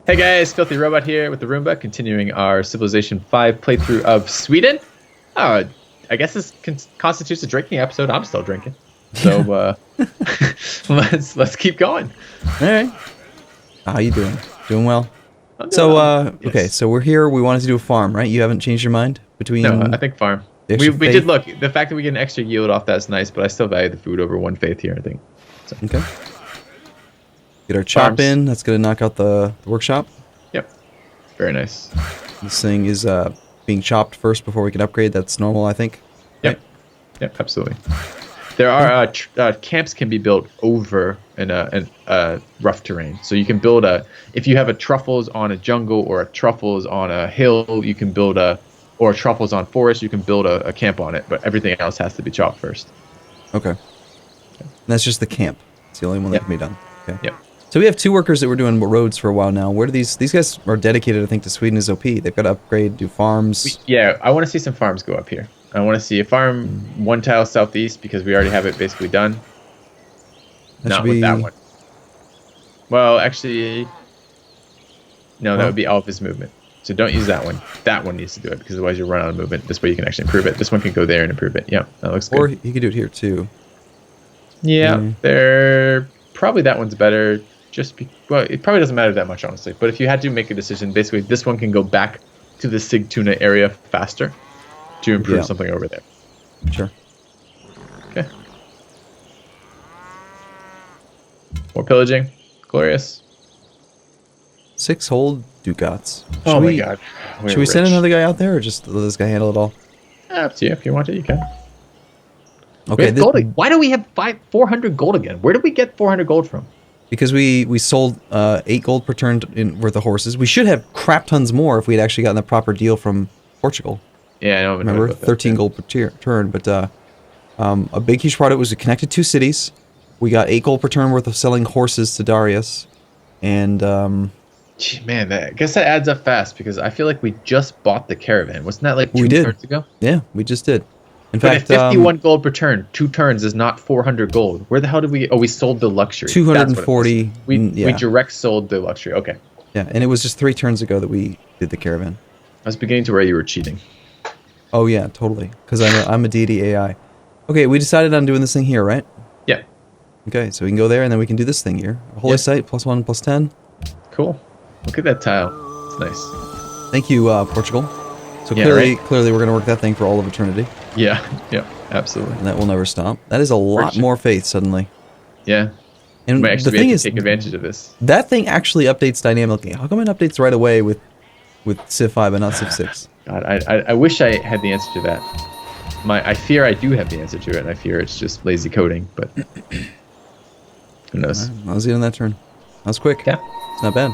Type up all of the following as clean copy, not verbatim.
Hey guys, Filthy Robot here with Arumba, continuing our Civilization 5 playthrough of Sweden. I guess this constitutes a drinking episode. I'm still drinking, so let's keep going. All right. How you doing? Doing well? I'm doing So well. Yes. okay, so we're here. We wanted to do a farm, right? You haven't changed your mind between? No, I think farm. We did look. The fact that we get an extra yield off that's nice, but I still value the food over one faith here. I think. So. Okay. Get our chop in. That's gonna knock out the workshop. Yep. Very nice. This thing is being chopped first before we can upgrade. That's normal, I think. Yep. Right? Yep. Absolutely. There are camps can be built over in a rough terrain. So you can build if you have a truffles on a jungle or a truffles on a hill, you can build or truffles on forest, you can build a camp on it. But everything else has to be chopped first. Okay. And that's just the camp. It's the only one that can be done. Okay. Yep. So we have two workers that were doing roads for a while now. Where do these guys are dedicated? I think to Sweden is OP. They've got to upgrade, do farms. I want to see some farms go up here. I want to see a farm one tile southeast because we already have it basically done. Not with that one. Well, actually, no, that would be all of his movement. So don't use that one. That one needs to do it because otherwise you run out of movement. This way you can actually improve it. This one can go there and improve it. Yeah, that looks good. Or he could do it here too. Yeah, probably that one's better. Well, it probably doesn't matter that much, honestly. But if you had to make a decision, basically this one can go back to the Sigtuna area faster to improve something over there. Sure. Okay. More pillaging. Glorious. 6 whole ducats. Oh my god. Should we send another guy out there or just let this guy handle it all? Up to you. If you want to, you can. Okay. Why do we have 400 gold again? Where did we get 400 gold from? Because we sold 8 gold per turn worth of horses. We should have crap tons more if we had actually gotten the proper deal from Portugal. Yeah, I don't remember 13 gold per turn. But a big huge product was we connected 2 cities. We got 8 gold per turn worth of selling horses to Darius, and gee, man, I guess that adds up fast because I feel like we just bought the caravan. Wasn't that like 2 turns ago? Yeah, we just did. In but fact, at 51 gold per turn, 2 turns is not 400 gold. Where the hell did we? Oh, we sold the luxury. 240. We direct sold the luxury. Okay. Yeah, and it was just 3 turns ago that we did the caravan. I was beginning to worry you were cheating. Oh yeah, totally. Because I'm a Deity AI. Okay, we decided on doing this thing here, right? Yeah. Okay, so we can go there and then we can do this thing here. Holy site +1 +10. Cool. Look at that tile. It's nice. Thank you, Portugal. So clearly we're gonna work that thing for all of eternity. Yeah. Yeah. Absolutely. And that will never stop. That is a lot more faith suddenly. Yeah. And the thing is, take advantage of this. That thing actually updates dynamically. How come it updates right away with Civ 5 and not Civ 6? God, I wish I had the answer to that. I fear I do have the answer to it, and I fear it's just lazy coding, but who knows? Right, that was the end of that turn. That was quick. Yeah. It's not bad.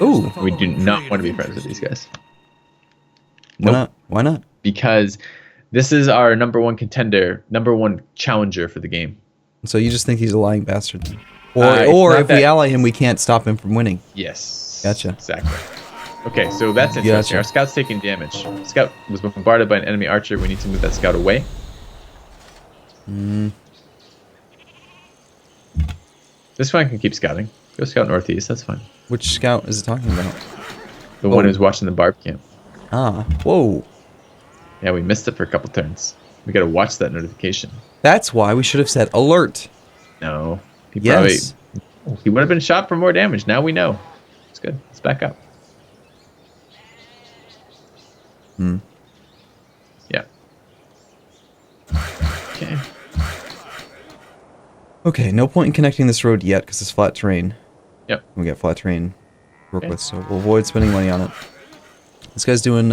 Ooh. We do not want to be friends with these guys. Why not? Why not? Because this is our #1 contender, #1 challenger for the game. So you just think he's a lying bastard then? Or if we ally him, we can't stop him from winning. Yes. Gotcha. Exactly. Okay, so that's interesting. Gotcha. Our scout's taking damage. Scout was bombarded by an enemy archer. We need to move that scout away. This one can keep scouting. Go scout northeast. That's fine. Which scout is it talking about? The one who's watching the barb camp. Ah. Whoa. Yeah, we missed it for a couple turns. We gotta watch that notification. That's why we should have said alert. No. He would have been shot for more damage. Now we know. It's good. Let's back up. Yeah. Okay. Okay, no point in connecting this road yet because it's flat terrain. Yep. We got flat terrain to work with, so we'll avoid spending money on it. This guy's doing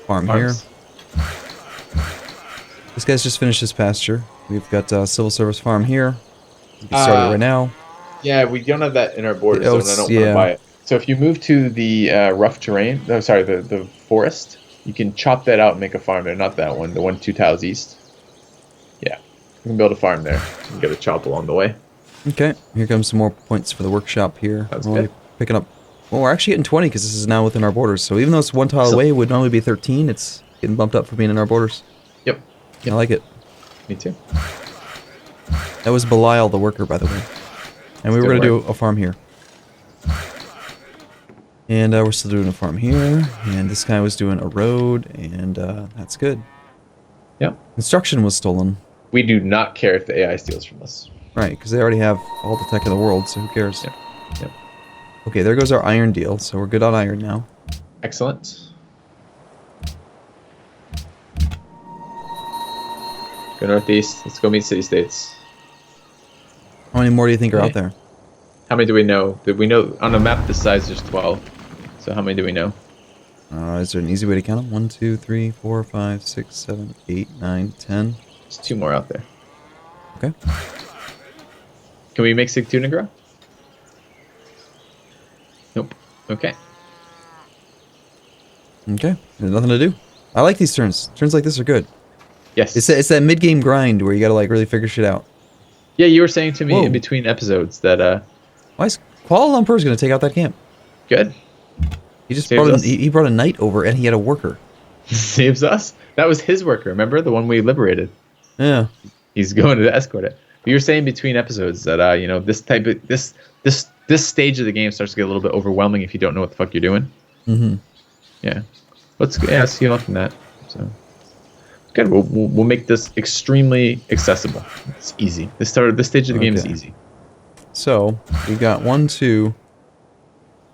farm here. This guy's just finished his pasture. We've got civil service farm here. We can start it right now. Yeah, we don't have that in our borders, so I don't want to buy it. So if you move to the rough terrain, the forest, you can chop that out and make a farm there. Not that one, the one 2 tiles east. Yeah, you can build a farm there. You can get a chop along the way. Okay, here comes some more points for the workshop here. That's good. Picking up. Well, we're actually getting 20 because this is now within our borders. So even though it's 1 tile away, it would normally be 13. It's getting bumped up for being in our borders. Yep. I like it. Me too. That was Belial the worker, by the way. And we were going to do a farm here. And we're still doing a farm here, and this guy was doing a road, and that's good. Yep. Construction was stolen. We do not care if the AI steals from us. Right, because they already have all the tech in the world, so who cares? Yep. Yep. Okay, there goes our iron deal, so we're good on iron now. Excellent. Go northeast. Let's go meet city-states. How many more do you think are out there? How many do we know? We know on a map this size there's 12. So how many do we know? Is there an easy way to count them? 1, 2, 3, 4, 5, 6, 7, 8, 9, 10. There's 2 more out there. Okay. Can we make Sig tuna grow? Nope. Okay. Okay. There's nothing to do. I like these turns. Turns like this are good. Yes. It's that mid-game grind where you gotta like really figure shit out. Yeah, you were saying to me Whoa. in between episodes that Why is Kuala Lumpur's gonna take out that camp? good. He just Saves brought us. he brought a knight over and he had a worker. Saves us. That was his worker. Remember the one we liberated? Yeah. He's going to escort it. But you were saying between episodes that you know this type of this stage of the game starts to get a little bit overwhelming if you don't know what the fuck you're doing. Mm-hmm. Yeah. Let's see on from that. So good. We'll make this extremely accessible. It's easy. This stage of the game is easy. So we've got 1, 2.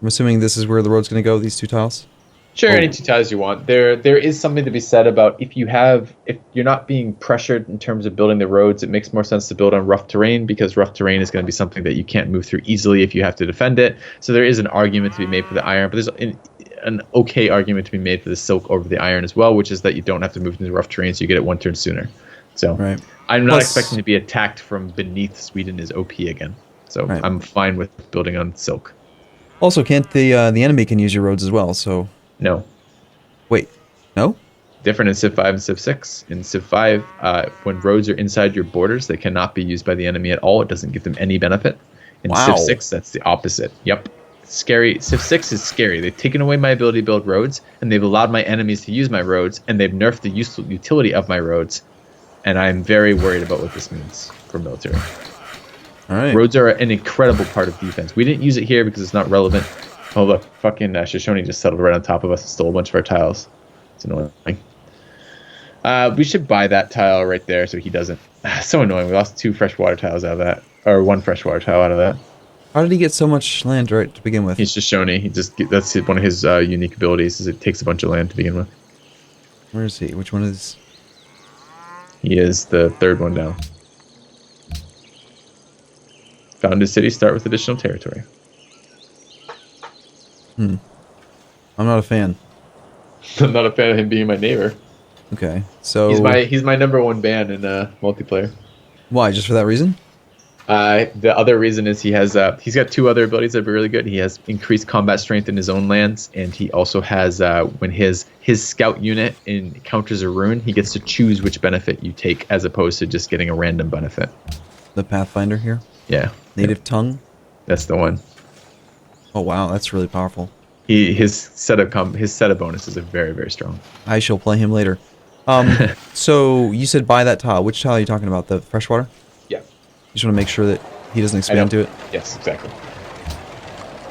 I'm assuming this is where the road's gonna go. These 2 tiles. Sure, any 2 tiles you want. There is something to be said about if you're not being pressured in terms of building the roads, it makes more sense to build on rough terrain because rough terrain is going to be something that you can't move through easily if you have to defend it. So there is an argument to be made for the iron, but there's an okay argument to be made for the silk over the iron as well, which is that you don't have to move into rough terrain, so you get it 1 turn sooner. So Right. I'm not expecting to be attacked from beneath. Sweden is OP again, so Right. I'm fine with building on silk. Also, can't the enemy can use your roads as well? So No. wait, no. Different in Civ 5 and Civ 6. In Civ 5, when roads are inside your borders, they cannot be used by the enemy at all. It doesn't give them any benefit. In Civ 6, that's the opposite. Yep. Scary. Civ 6 is scary. They've taken away my ability to build roads, and they've allowed my enemies to use my roads, and they've nerfed the utility of my roads. And I'm very worried about what this means for military. All right. Roads are an incredible part of defense. We didn't use it here because it's not relevant. Oh, look. Fucking Shoshone just settled right on top of us and stole a bunch of our tiles. It's annoying. We should buy that tile right there so he doesn't. So annoying. We lost 2 freshwater tiles out of that. Or 1 freshwater tile out of that. How did he get so much land right to begin with? He's Shoshone. That's one of his unique abilities is it takes a bunch of land to begin with. Where is he? Which one is... He is the 3rd one down. Found his city, start with additional territory. I'm not a fan. I'm not a fan of him being my neighbor. Okay, so... He's my number 1 ban in multiplayer. Why, just for that reason? The other reason is he's got 2 other abilities that are really good. He has increased combat strength in his own lands, and he also has when his scout unit encounters a rune, he gets to choose which benefit you take as opposed to just getting a random benefit. The Pathfinder here? Yeah. Native tongue? That's the one. Oh wow, that's really powerful. His set of bonuses are very, very strong. I shall play him later. So you said buy that tile. Which tile are you talking about? The freshwater? Yeah. You just want to make sure that he doesn't expand to it? Yes, exactly.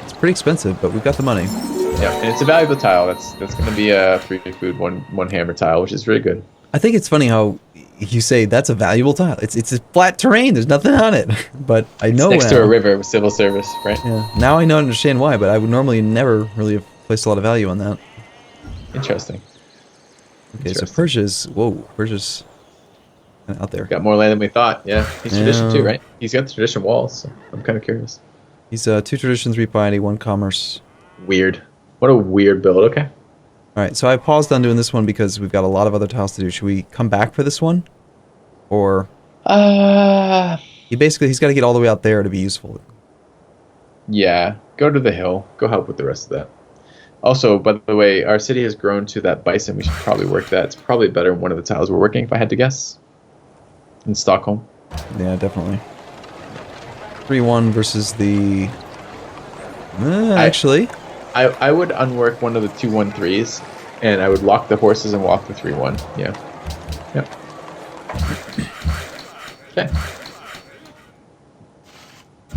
It's pretty expensive, but we've got the money. Yeah, and it's a valuable tile. That's going to be a 3 food, one hammer tile, which is really good. I think it's funny how you say that's a valuable tile. It's a flat terrain. There's nothing on it. But I know it's next to a river with civil service, right? Yeah. Now I understand why, but I would normally never really have placed a lot of value on that. Interesting. Okay, so Persia's... Whoa, Persia's out there. Got more land than we thought. Yeah, he's tradition too, right? He's got the tradition walls, so I'm kind of curious. He's 2 tradition, 3 piety, 1 commerce. Weird. What a weird build. Okay. All right, so I paused on doing this one because we've got a lot of other tiles to do. Should we come back for this one? Or... He's got to get all the way out there to be useful. Yeah, go to the hill. Go help with the rest of that. Also, by the way, our city has grown to that bison. We should probably work that. It's probably better than one of the tiles we're working, if I had to guess. In Stockholm. Yeah, definitely. 3-1 versus the... actually... I would unwork one of the 2-1-3s, and I would lock the horses and walk the 3-1. Yeah. Yep. Okay.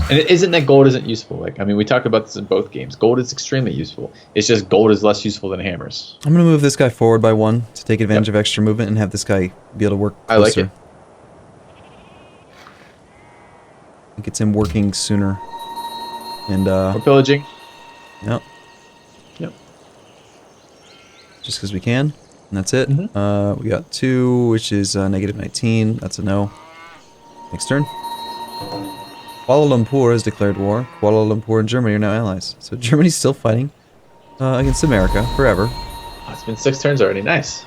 And it isn't that gold isn't useful. Like, I mean, we talked about this in both games. Gold is extremely useful. It's just gold is less useful than hammers. I'm going to move this guy forward by 1 to take advantage of extra movement and have this guy be able to work closer. I like it. It gets him working sooner. And, we're pillaging. Yep. Yep. Just because we can. And that's it. We got 2, which is negative 19. That's a no. Next turn. Kuala Lumpur has declared war. Kuala Lumpur and Germany are now allies. So Germany's still fighting against America forever. Oh, it's been 6 turns already. Nice.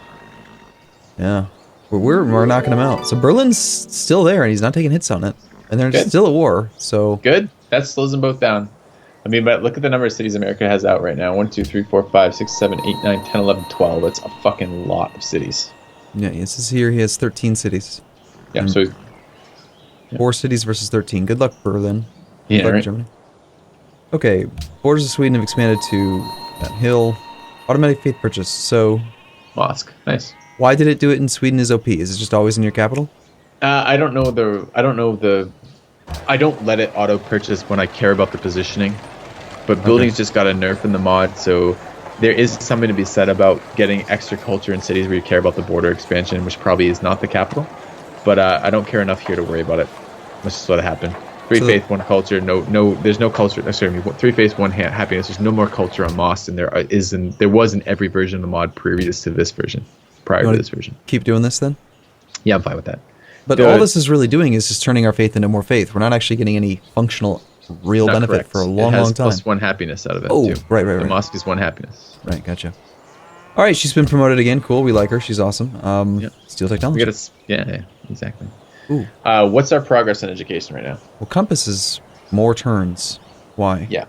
Yeah. We're knocking him out. So Berlin's still there, and he's not taking hits on it. And they're still at war, so... Good. That slows them both down. I mean, but look at the number of cities America has out right now. 1, 2, 3, 4, 5, 6, 7, 8, 9, 10, 11, 12. That's a fucking lot of cities. Yeah, it says here he has 13 cities. Yeah, and so... 4 cities versus 13. Good luck, Berlin. Yeah, Good luck, right. Germany. Okay, borders of Sweden have expanded to that hill. Automatic faith purchase. So, Mosque. Nice. why did it do it in Sweden is OP? Is it just always in your capital? I don't let it auto purchase when I care about the positioning, but buildings just got a nerf in the mod, so there is something to be said about getting extra culture in cities where you care about the border expansion, which probably is not the capital. But I don't care enough here to worry about it. Let's just let it happen. 3 faith, 1 culture. No, there's no culture. Excuse me. 3 faith, 1 happiness. There's no more culture on Moss than there was in every version of the mod previous to this version. Prior to this version. Keep doing this then? Yeah, I'm fine with that. But all this is really doing is just turning our faith into more faith. We're not actually getting any functional, real benefit correct. for a long, long time. It has +1 happiness out of it, too. Right. The mosque is 1 happiness. Right, gotcha. All right, she's been promoted again. Cool, we like her. She's awesome. Steel technology. Yeah, exactly. Ooh. What's our progress in education right now? Well, Compass is more turns. Why? Yeah.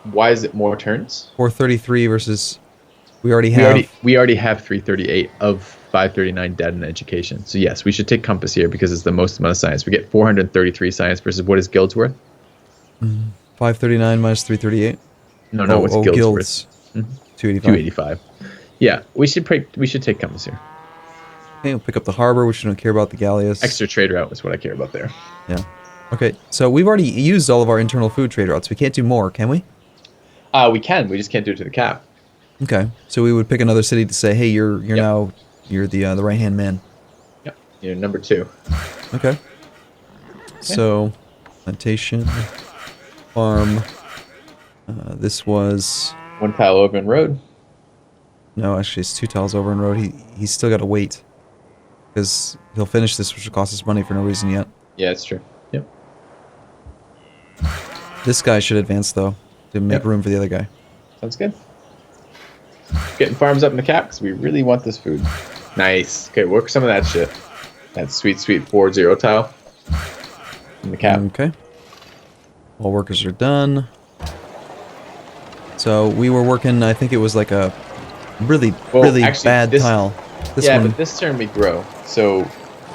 Why is it more turns? 433 versus... We already have... We already have 338 of 539 dead in education. So yes, we should take Compass here because it's the most amount of science. We get 433 science versus what is Guild's worth? 539 minus 338? No, what's Guild's worth? 285. 285. Yeah, we should take Compass here. Okay, we'll pick up the harbor, which we don't care about the galleass. Extra trade route is what I care about there. Yeah. Okay, so we've already used all of our internal food trade routes. We can't do more, can we? We can. We just can't do it to the cap. Okay, so we would pick another city to say, hey, you're now the right hand man. Yep. You're number 2. Okay. So, plantation, farm. This was 1 tile over in road. No, actually, it's 2 tiles over in road. He's still got to wait because he'll finish this, which will cost us money for no reason yet. Yeah, it's true. Yep. This guy should advance though to make room for the other guy. Sounds good. Getting farms up in the cap because we really want this food. Nice. Okay, work some of that shit. That sweet 4-0 tile in the cap. Okay. All workers are done. So we were working. I think it was like a really actually, bad tile. But this turn we grow, so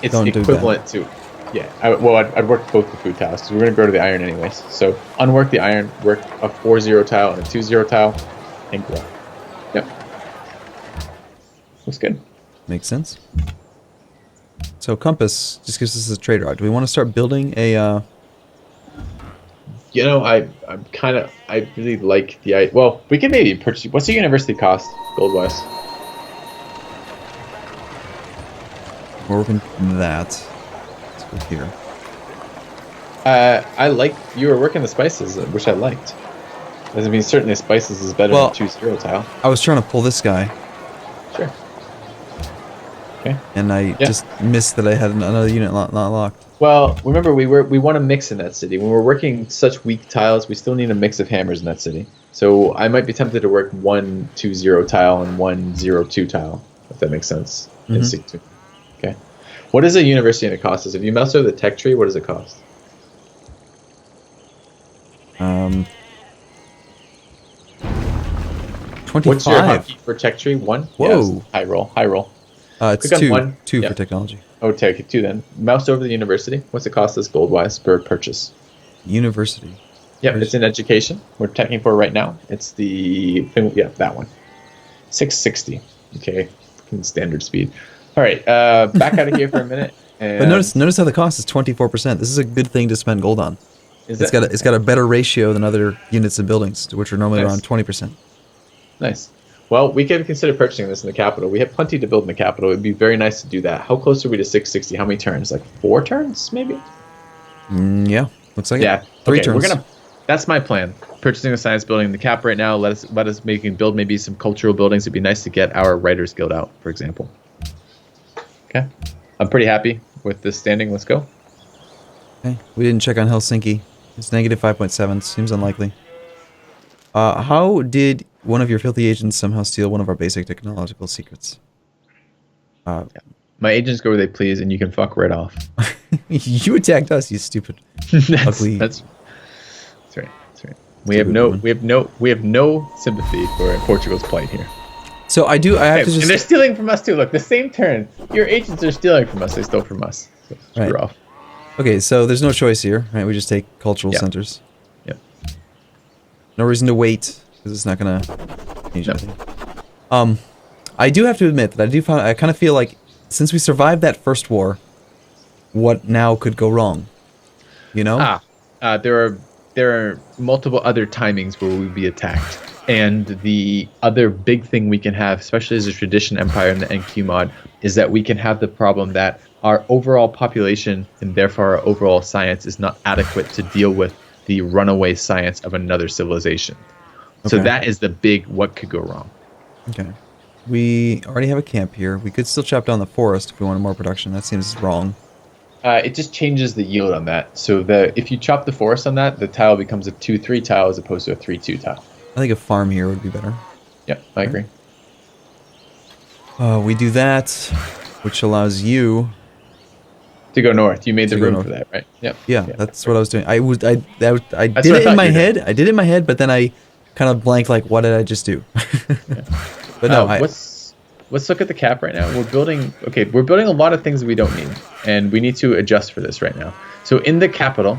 it's equivalent to. Yeah, I'd work both the food tiles because we're going to grow to the iron anyways. So unwork the iron, work a 4-0 tile and a 2-0 tile, and grow. Yep. Looks good. Makes sense. So Compass just gives us a trade route. Do we want to start building a... You know, I really like the... Well, we can maybe purchase... What's the university cost, gold-wise? We're working that. Let's go here. I like... You were working the spices, which I liked. I mean, certainly spices is better than 2-0 tile. I was trying to pull this guy. Sure. Okay. And I just missed that I had another unit not locked. Well, remember, we want to mix in that city. When we're working such weak tiles, we still need a mix of hammers in that city. So I might be tempted to work 1 2-0 tile and 1 0-2 tile, if that makes sense. Okay. What is a university and it cost us? If you mouse over the tech tree, what does it cost? 25. What's your hotkey for tech tree? 1? Whoa. Yes. High roll. It's Click 2. on 1. 2 for technology. Oh, take 2 then. Mouse over the university. What's it cost us gold-wise per purchase? University. Yep, it's in education. We're teching for right now. It's the thing. Yeah, that one. 660. Okay, standard speed. All right, back out of here for a minute. And but notice how the cost is 24%. This is a good thing to spend gold on. It's got a better ratio than other units and buildings, which are normally around 20%. Nice. Well, we can consider purchasing this in the capital. We have plenty to build in the capital. It'd be very nice to do that. How close are we to 660? How many turns? Like 4 turns, maybe? Yeah, looks like it. 3 turns. That's my plan. Purchasing a science building in the cap right now. Let us build maybe some cultural buildings. It'd be nice to get our Writers Guild out, for example. Okay. I'm pretty happy with this standing. Let's go. Okay. We didn't check on Helsinki. It's negative 5.7. Seems unlikely. How did one of your filthy agents somehow steal one of our basic technological secrets? My agents go where they please, and you can fuck right off. You attacked us, you stupid, ugly. That's right. That's right. We have no sympathy for Portugal's plight here. So I have to just. And they're stealing from us too. Look, the same turn. Your agents are stealing from us. They stole from us. So screw off. Okay, so there's no choice here, right? We just take cultural centers. Yep. No reason to wait, because it's not gonna change anything. I do have to admit that I kind of feel like since we survived that first war, what now could go wrong? You know? There are multiple other timings where we'd be attacked. And the other big thing we can have, especially as a tradition empire in the NQ mod, is that we can have the problem that our overall population and therefore our overall science is not adequate to deal with the runaway science of another civilization. Okay. So that is the big what could go wrong. Okay. We already have a camp here. We could still chop down the forest if we wanted more production. That seems wrong. It just changes the yield on that. So if you chop the forest on that, the tile becomes a 2-3 tile as opposed to a 3-2 tile. I think a farm here would be better. Yep, I agree. We do that, which allows you to go north. You made the room for that, right? Yep. Yeah, that's what I was doing. I did it in my head. I did it in my head, but then I kind of blanked. Like, what did I just do? But no, let's look at the cap right now. We're building a lot of things we don't need, and we need to adjust for this right now. So in the capital,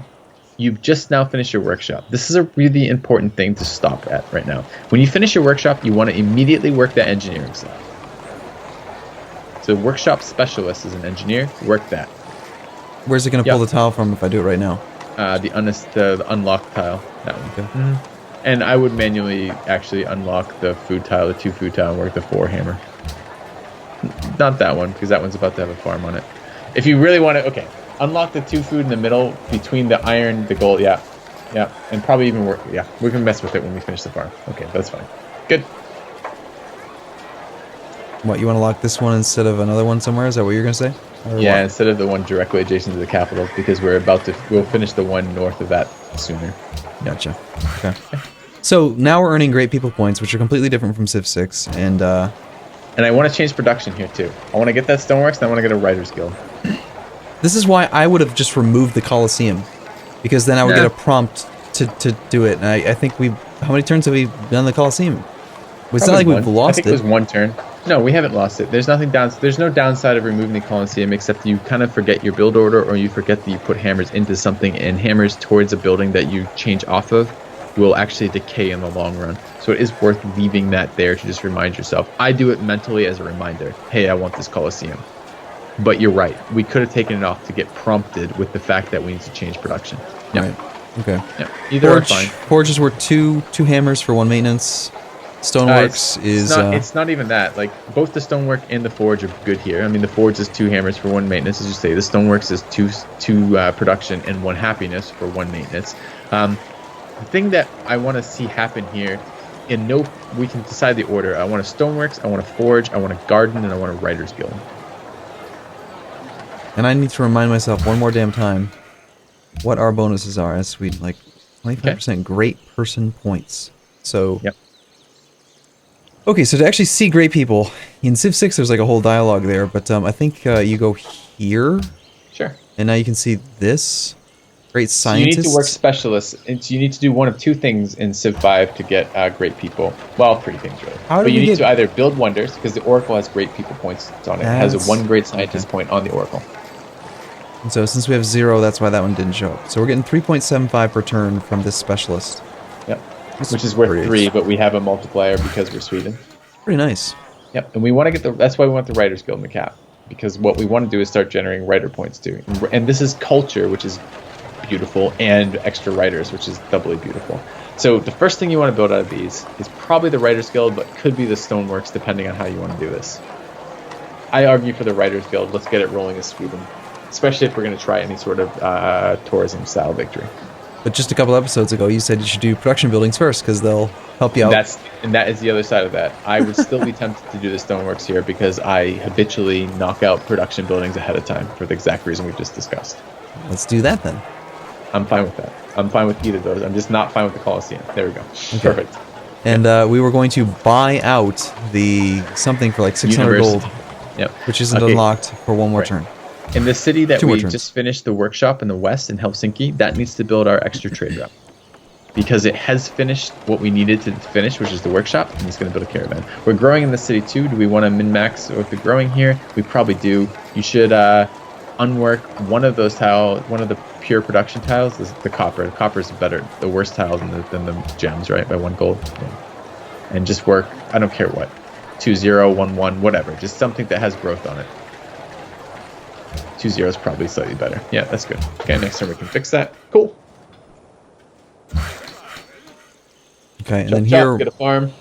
you've just now finished your workshop. This is a really important thing to stop at right now. When you finish your workshop, you want to immediately work that engineering stuff. So workshop specialist is an engineer. Work that. Where's it going to pull the tile from if I do it right now? The unlock tile. That one. Okay. Mm-hmm. And I would manually actually unlock the food tile, the 2 food tile, and work the 4 hammer. Not that one, because that one's about to have a farm on it. If you really want to, unlock the 2 food in the middle between the iron, the gold, yeah, and probably even work, we can mess with it when we finish the farm. Okay, that's fine. Good. What, you want to lock this one instead of another one somewhere? Is that what you're going to say? Yeah, instead of the one directly adjacent to the capital, because we'll finish the one north of that sooner. Gotcha. Okay. So now we're earning great people points, which are completely different from Civ 6, and I want to change production here too. I want to get that stoneworks, and I want to get a Writers Guild. This is why I would have just removed the Colosseum, because then I would get a prompt to do it. And I think how many turns have we done the Colosseum? It's not like we've lost it. I think it was 1 turn. No, we haven't lost it. There's no downside of removing the Colosseum except you kind of forget your build order, or you forget that you put hammers into something, and hammers towards a building that you change off of will actually decay in the long run. So it is worth leaving that there to just remind yourself. I do it mentally as a reminder. Hey, I want this Colosseum. But you're right. We could have taken it off to get prompted with the fact that we need to change production. Yeah. Right. Okay. Yeah. Either are fine. Forges were two hammers for 1 maintenance. Stoneworks it's not even that. Like, both the stonework and the forge are good here. I mean, the forge is 2 hammers for 1 maintenance, as you say. The stoneworks is 2 production and 1 happiness for 1 maintenance. The thing that I want to see happen here, we can decide the order. I want a stoneworks, I want a forge, I want a garden, and I want a Writers Guild. And I need to remind myself one more damn time what our bonuses are, as we like 25% great person points. So yep. Okay, so to actually see great people in Civ 6, there's like a whole dialogue there, but I think you go here. Sure. And now you can see this. Great scientists. So you need to work specialists. And you need to do one of 2 things in Civ 5 to get great people. Well, 3 things really. But you need to either build wonders, because the Oracle has great people points on it. It has a 1 great scientist point on the Oracle. And so since we have 0, that's why that one didn't show up. So we're getting 3.75 per turn from this specialist. Yep. Which is worth 3, but we have a multiplier because we're Sweden. Pretty nice. Yep, and we want to get that's why we want the Writers Guild in the cap. Because what we want to do is start generating writer points too. And this is culture, which is beautiful, and extra writers, which is doubly beautiful. So the first thing you want to build out of these is probably the Writers Guild, but could be the Stoneworks, depending on how you want to do this. I argue for the Writers Guild. Let's get it rolling as Sweden, especially if we're going to try any sort of tourism-style victory. But just a couple episodes ago, you said you should do production buildings first because they'll help you out. And that is the other side of that. I would still be tempted to do the Stoneworks here because I habitually knock out production buildings ahead of time for the exact reason we've just discussed. Let's do that then. I'm fine with that. I'm fine with either of those. I'm just not fine with the Colosseum. There we go. Okay. Perfect. And we were going to buy out the something for like 600 gold, which isn't unlocked for one more turn. In the city that we just finished the workshop in the west in Helsinki, that needs to build our extra trade route. Because it has finished what we needed to finish, which is the workshop, and it's going to build a caravan. We're growing in the city too. Do we want to min-max with the growing here? We probably do. You should unwork one of those tiles, one of the pure production tiles, is the copper. The copper is better, the worst tile than the gems, right? By 1 gold. Yeah. And just work, I don't care what, 2-0, 1-1, whatever. Just something that has growth on it. 2-0 is probably slightly better. Yeah, that's good. Okay, next time we can fix that. Cool. Okay, and then here... Get a farm.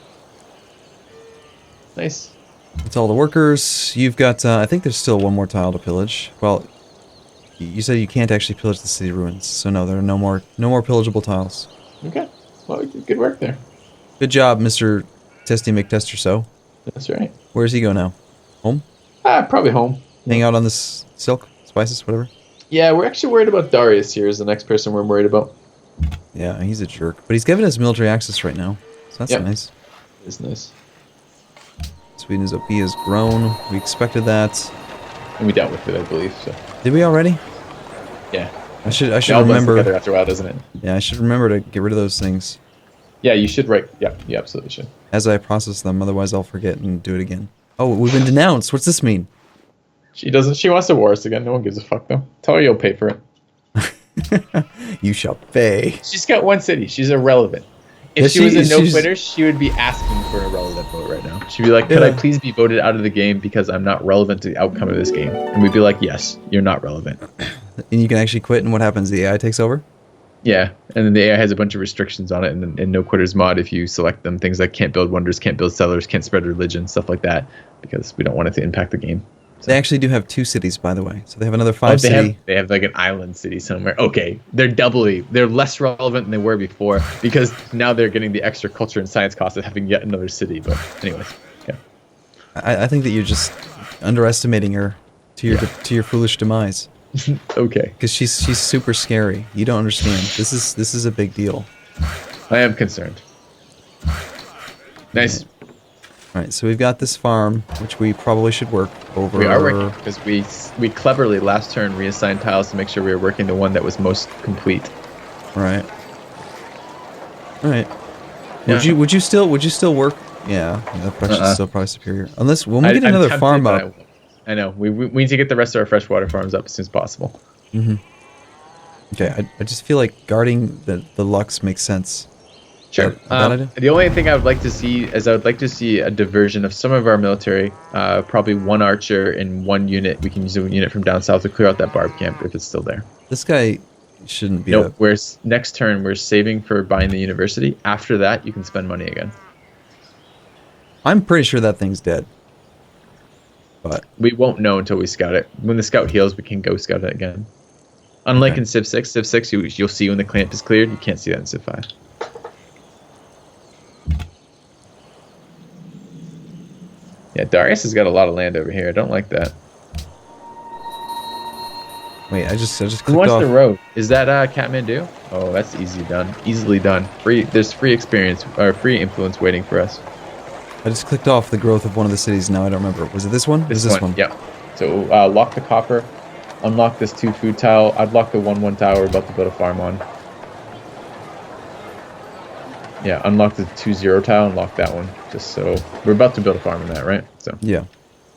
Nice. That's all the workers. You've got, I think there's still one more tile to pillage. Well, you said you can't actually pillage the city ruins, so no, there are no more pillageable tiles. Okay. Well, we did good work there. Good job, Mr. Testy McTester-so. That's right. Where does he go now? Home? Probably home. Hang out on this silk, spices, whatever? Yeah, we're actually worried about Darius here is the next person we're worried about. Yeah, he's a jerk. But he's given us military access right now, so that's nice. It's nice. Sweden's OP has grown. We expected that. And we dealt with it, I believe. So. Did we already? Yeah. I should remember. Together after a while, doesn't it? Yeah, I should remember to get rid of those things. Yeah, you should write. Yeah, you absolutely should. As I process them, otherwise I'll forget and do it again. Oh, we've been denounced. What's this mean? She doesn't. She wants to war us again. No one gives a fuck though. Tell her you'll pay for it. You shall pay. She's got one city. She's irrelevant. If she was a no-quitter, she would be asking for a relevant vote right now. She'd be like, could I please be voted out of the game because I'm not relevant to the outcome of this game? And we'd be like, yes, you're not relevant. And you can actually quit, and what happens? The AI takes over? Yeah, and then the AI has a bunch of restrictions on it, and in no-quitters mod, if you select them, things like can't build wonders, can't build settlers, can't spread religion, stuff like that, because we don't want it to impact the game. So. They actually do have 2 cities, by the way. So they have another 5 city. They have like an island city somewhere. Okay, they're less relevant than they were before because now they're getting the extra culture and science cost of having yet another city. But anyways, yeah. I think that you're just underestimating her to your foolish demise. Okay. Because she's super scary. You don't understand. This is a big deal. I am concerned. Nice. Yeah. All right, so we've got this farm, which we probably should work over. We are working because we cleverly last turn reassigned tiles to make sure we were working the one that was most complete. Right. All right. Yeah. Would you still work? Yeah, that is still probably superior. Unless when we get another farm up. I know we need to get the rest of our freshwater farms up as soon as possible. Mm-hmm. Okay, I just feel like guarding the Lux makes sense. Sure. The only thing I would like to see is a diversion of some of our military, probably 1 archer and 1 unit. We can use a unit from down south to clear out that barb camp if it's still there. This guy shouldn't be. Nope. Whereas next turn we're saving for buying the university. After that, you can spend money again. I'm pretty sure that thing's dead. But we won't know until we scout it. When the scout heals, we can go scout it again. Unlike in Civ 6, you'll see when the clamp is cleared. You can't see that in Civ 5. Yeah, Darius has got a lot of land over here. I don't like that. Wait, I just clicked Who wants off. the road? Is that Kathmandu? Oh, that's easily done. There's free experience or free influence waiting for us. I just clicked off the growth of one of the cities. Now I don't remember. Was it this one? This one. Yeah. So lock the copper, unlock this 2 food tile. I'd lock the 1-1 tile we're about to build a farm on. Yeah, unlock the 2-0 tile and lock that one. Just so we're about to build a farm in that, right? So yeah.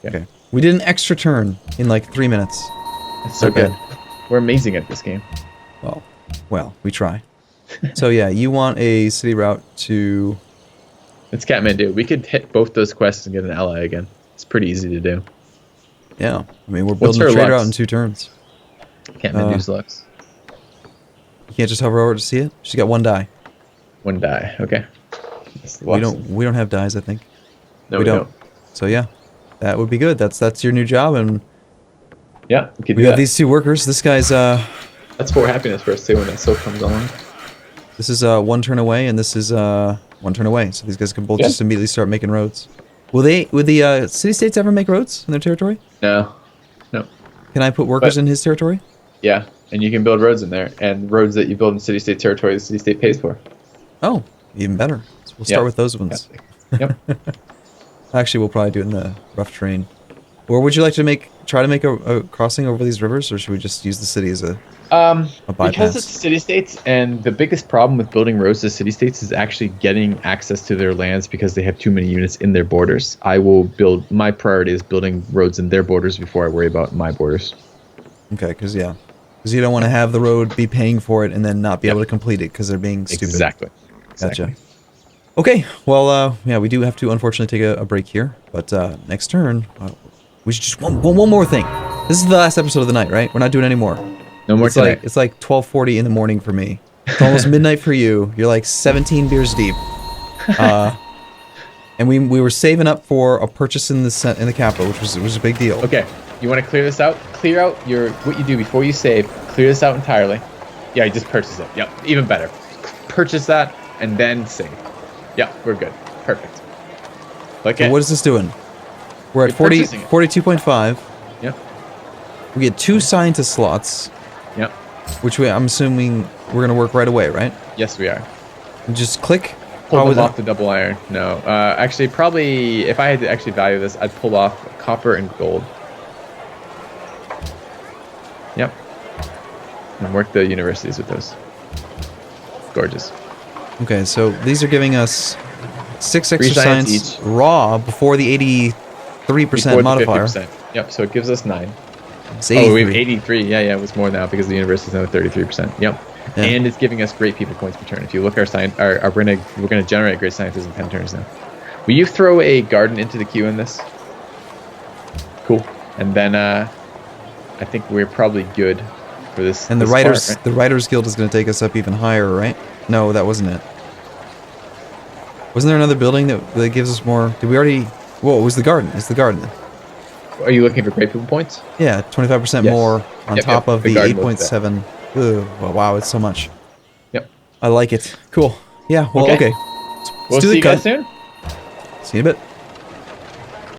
Okay. We did an extra turn in like 3 minutes. It's so good. We're amazing at this game. Well, we try. So yeah, you want a city route to... It's Kathmandu. We could hit both those quests and get an ally again. It's pretty easy to do. Yeah. I mean, we're building a trade route in 2 turns. Kathmandu's Lux. can't just hover over to see it? She's got 1 die. 1 die. Okay. We don't have dies, I think. No, we don't. So yeah, that would be good. That's your new job, and yeah, we got these 2 workers. This guy's That's 4 happiness for us too when that silk comes on. This is 1 turn away, and this is 1 turn away. So these guys can both just immediately start making roads. Would the city-states ever make roads in their territory? No. No. Can I put workers in his territory? Yeah, and you can build roads in there, and roads that you build in city-state territory, the city-state pays for. Oh, even better. So we'll start with those ones. Yep. Actually, we'll probably do it in the rough terrain. Or would you like to try to make a crossing over these rivers, or should we just use the city as a bypass? Because it's city-states, and the biggest problem with building roads to city-states is actually getting access to their lands because they have too many units in their borders. My priority is building roads in their borders before I worry about my borders. Okay, because you don't want to have the road be paying for it and then not be able to complete it because they're being stupid. Exactly. Gotcha. Okay, well, yeah, we do have to unfortunately take a break here, but next turn, we should just one more thing. This is the last episode of the night, right? We're not doing any more. No more tonight. It's like 12:40 in the morning for me. It's almost midnight for you. You're like 17 beers deep. And we were saving up for a purchase in the capital, which was a big deal. Okay, you want to clear this out? Clear out what you do before you save. Clear this out entirely. Yeah, you just purchase it. Yep, even better. Purchase that and then save. Yep, we're good. Perfect. Okay. So what is this doing? We're at 42.5. Yep. We get 2 scientist slots. Yep. Which I'm assuming we're gonna work right away, right? Yes, we are. Just click. Pull them off the double iron. No, actually, probably if I had to actually value this, I'd pull off copper and gold. Yep. And work the universities with those. Gorgeous. Okay, so these are giving us 6 extra science each. Raw before the 83% modifier. 50%. Yep, so it gives us 9. It's 83. Oh, we have 83. Yeah, it was more now because the university is another 33%. Yep. Yeah. And it's giving us great people points per turn. If you look at we're gonna generate great scientists in 10 turns now. Will you throw a garden into the queue in this? Cool. And then I think we're probably good for this. And the Writers Guild is gonna take us up even higher, right? No, that wasn't it. Wasn't there another building that gives us more? Did we already? Whoa, it was the garden. It's the garden. Are you looking for great people points? Yeah, 25% more on top of the 8.7. Well, wow, it's so much. Yep. I like it. Cool. Yeah, well, okay. We'll see you guys soon. See you in a bit.